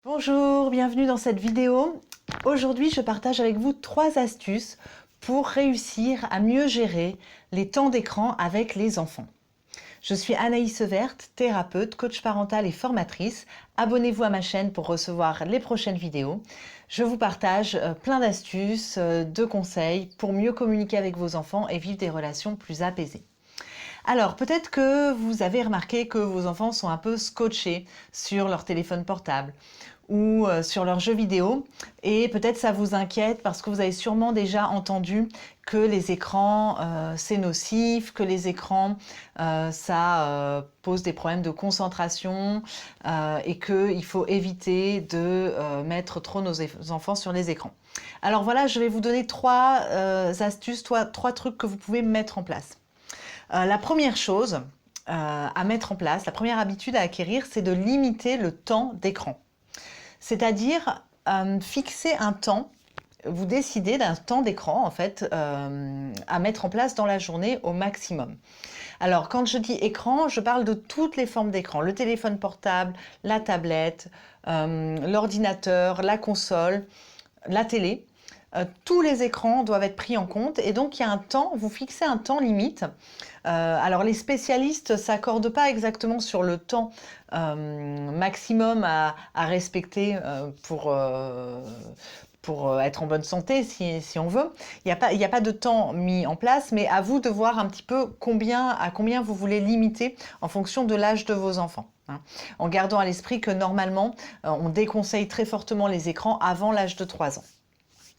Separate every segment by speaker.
Speaker 1: Bonjour, bienvenue dans cette vidéo. Aujourd'hui, je partage avec vous 3 astuces pour réussir à mieux gérer les temps d'écran avec les enfants. Je suis Anaïs Evert, thérapeute, coach parental et formatrice. Abonnez-vous à ma chaîne pour recevoir les prochaines vidéos. Je vous partage plein d'astuces, de conseils pour mieux communiquer avec vos enfants et vivre des relations plus apaisées. Alors, peut-être que vous avez remarqué que vos enfants sont un peu scotchés sur leur téléphone portable ou sur leurs jeux vidéo, et peut-être ça vous inquiète parce que vous avez sûrement déjà entendu que les écrans c'est nocif, que les écrans ça pose des problèmes de concentration et qu'il faut éviter de mettre trop nos enfants sur les écrans. Alors voilà, je vais vous donner 3 astuces, 3 trucs que vous pouvez mettre en place. La première chose à mettre en place, la première habitude à acquérir, c'est de limiter le temps d'écran. C'est-à-dire fixer un temps, vous décidez d'un temps d'écran en fait à mettre en place dans la journée au maximum. Alors quand je dis écran, je parle de toutes les formes d'écran, le téléphone portable, la tablette, l'ordinateur, la console, la télé. Tous les écrans doivent être pris en compte et donc il y a un temps, vous fixez un temps limite. Alors les spécialistes ne s'accordent pas exactement sur le temps maximum à respecter pour être en bonne santé si on veut. Il n'y a pas de temps mis en place, mais à vous de voir un petit peu à combien vous voulez limiter en fonction de l'âge de vos enfants. En gardant à l'esprit que normalement, on déconseille très fortement les écrans avant l'âge de 3 ans.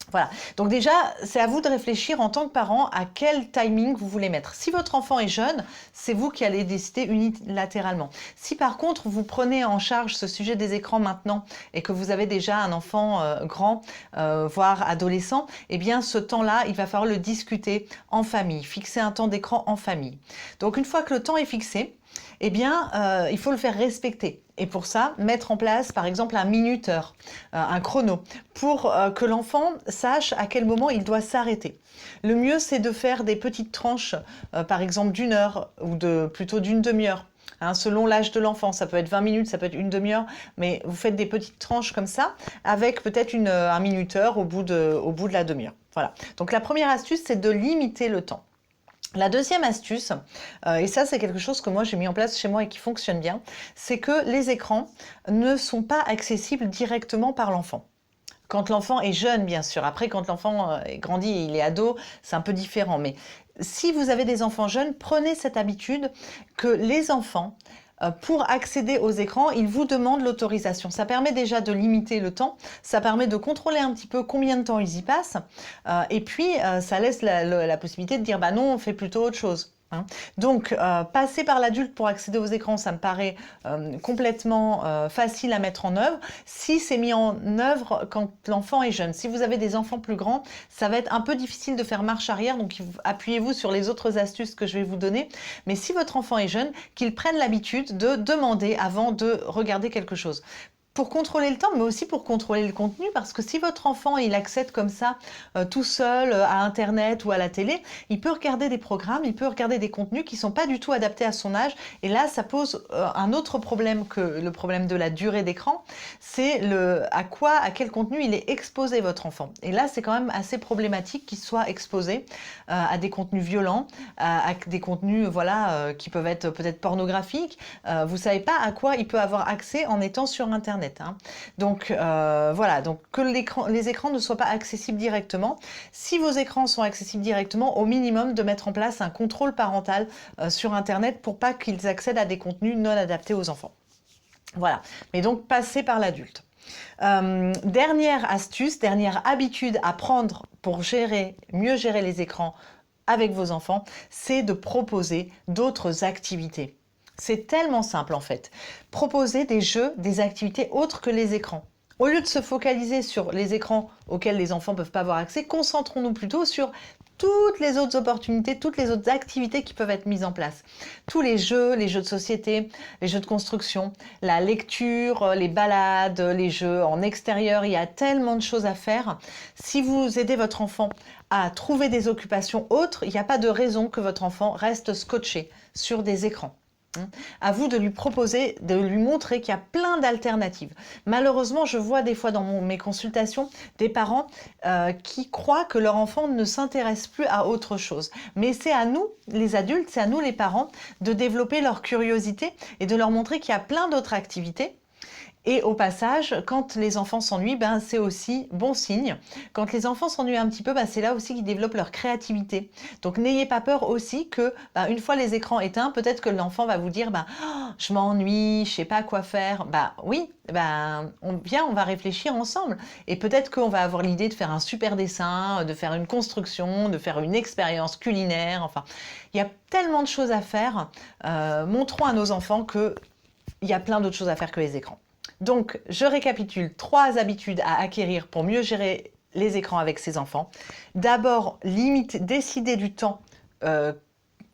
Speaker 1: Voilà, donc déjà, c'est à vous de réfléchir en tant que parent à quel timing vous voulez mettre. Si votre enfant est jeune, c'est vous qui allez décider unilatéralement. Si par contre, vous prenez en charge ce sujet des écrans maintenant et que vous avez déjà un enfant grand, voire adolescent, eh bien ce temps-là, il va falloir le discuter en famille, fixer un temps d'écran en famille. Donc une fois que le temps est fixé, eh bien, il faut le faire respecter. Et pour ça, mettre en place, par exemple, un minuteur, un chrono, pour que l'enfant sache à quel moment il doit s'arrêter. Le mieux, c'est de faire des petites tranches, par exemple d'une heure ou plutôt d'une demi-heure. Selon l'âge de l'enfant, ça peut être 20 minutes, ça peut être une demi-heure, mais vous faites des petites tranches comme ça, avec peut-être un minuteur au bout de la demi-heure. Voilà. Donc la première astuce, c'est de limiter le temps. La deuxième astuce, et ça c'est quelque chose que moi j'ai mis en place chez moi et qui fonctionne bien, c'est que les écrans ne sont pas accessibles directement par l'enfant. Quand l'enfant est jeune, bien sûr. Après, quand l'enfant grandit et il est ado, c'est un peu différent. Mais si vous avez des enfants jeunes, prenez cette habitude que les enfants, pour accéder aux écrans, ils vous demandent l'autorisation. Ça permet déjà de limiter le temps, ça permet de contrôler un petit peu combien de temps ils y passent, et puis ça laisse la possibilité de dire bah non, on fait plutôt autre chose. Donc, passer par l'adulte pour accéder aux écrans, ça me paraît complètement facile à mettre en œuvre. Si c'est mis en œuvre quand l'enfant est jeune, si vous avez des enfants plus grands, ça va être un peu difficile de faire marche arrière, donc appuyez-vous sur les autres astuces que je vais vous donner. Mais si votre enfant est jeune, qu'il prenne l'habitude de demander avant de regarder quelque chose. Pour contrôler le temps, mais aussi pour contrôler le contenu, parce que si votre enfant il accède comme ça tout seul à Internet ou à la télé, il peut regarder des programmes, il peut regarder des contenus qui ne sont pas du tout adaptés à son âge, et là ça pose un autre problème que le problème de la durée d'écran, c'est à quel contenu il est exposé votre enfant. Et là c'est quand même assez problématique qu'il soit exposé à des contenus violents, à des contenus voilà, qui peuvent être peut-être pornographiques. Vous ne savez pas à quoi il peut avoir accès en étant sur Internet. Donc voilà, donc que les écrans ne soient pas accessibles directement. Si vos écrans sont accessibles directement, au minimum de mettre en place un contrôle parental sur Internet pour pas qu'ils accèdent à des contenus non adaptés aux enfants. Voilà, mais donc passer par l'adulte. Dernière astuce, dernière habitude à prendre pour mieux gérer les écrans avec vos enfants, c'est de proposer d'autres activités. C'est tellement simple en fait. Proposer des jeux, des activités autres que les écrans. Au lieu de se focaliser sur les écrans auxquels les enfants ne peuvent pas avoir accès, concentrons-nous plutôt sur toutes les autres opportunités, toutes les autres activités qui peuvent être mises en place. Tous les jeux de société, les jeux de construction, la lecture, les balades, les jeux en extérieur, il y a tellement de choses à faire. Si vous aidez votre enfant à trouver des occupations autres, il n'y a pas de raison que votre enfant reste scotché sur des écrans. À vous de lui proposer, de lui montrer qu'il y a plein d'alternatives. Malheureusement, je vois des fois dans mes consultations des parents qui croient que leur enfant ne s'intéresse plus à autre chose. Mais c'est à nous, les adultes, c'est à nous, les parents, de développer leur curiosité et de leur montrer qu'il y a plein d'autres activités. Et au passage, quand les enfants s'ennuient, ben, c'est aussi bon signe. Quand les enfants s'ennuient un petit peu, ben, c'est là aussi qu'ils développent leur créativité. Donc n'ayez pas peur aussi que, ben, une fois les écrans éteints, peut-être que l'enfant va vous dire, ben, oh, je m'ennuie, je sais pas quoi faire. Ben oui, ben, on va réfléchir ensemble. Et peut-être qu'on va avoir l'idée de faire un super dessin, de faire une construction, de faire une expérience culinaire. Enfin, il y a tellement de choses à faire. Montrons à nos enfants qu'il y a plein d'autres choses à faire que les écrans. Donc, je récapitule 3 habitudes à acquérir pour mieux gérer les écrans avec ses enfants. D'abord, décider du temps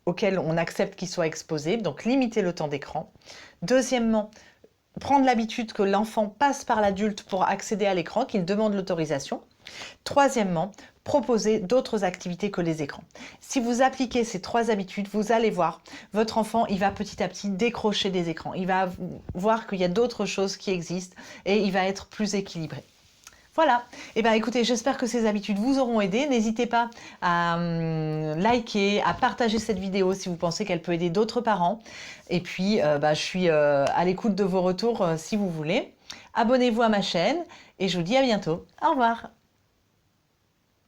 Speaker 1: auquel on accepte qu'ils soient exposés, donc limiter le temps d'écran. Deuxièmement, prendre l'habitude que l'enfant passe par l'adulte pour accéder à l'écran, qu'il demande l'autorisation. Troisièmement, proposer d'autres activités que les écrans. Si vous appliquez ces 3 habitudes, vous allez voir, votre enfant, il va petit à petit décrocher des écrans. Il va voir qu'il y a d'autres choses qui existent et il va être plus équilibré. Voilà, et bien écoutez, j'espère que ces habitudes vous auront aidé. N'hésitez pas à liker, à partager cette vidéo si vous pensez qu'elle peut aider d'autres parents. Et puis, je suis à l'écoute de vos retours si vous voulez. Abonnez-vous à ma chaîne et je vous dis à bientôt. Au revoir.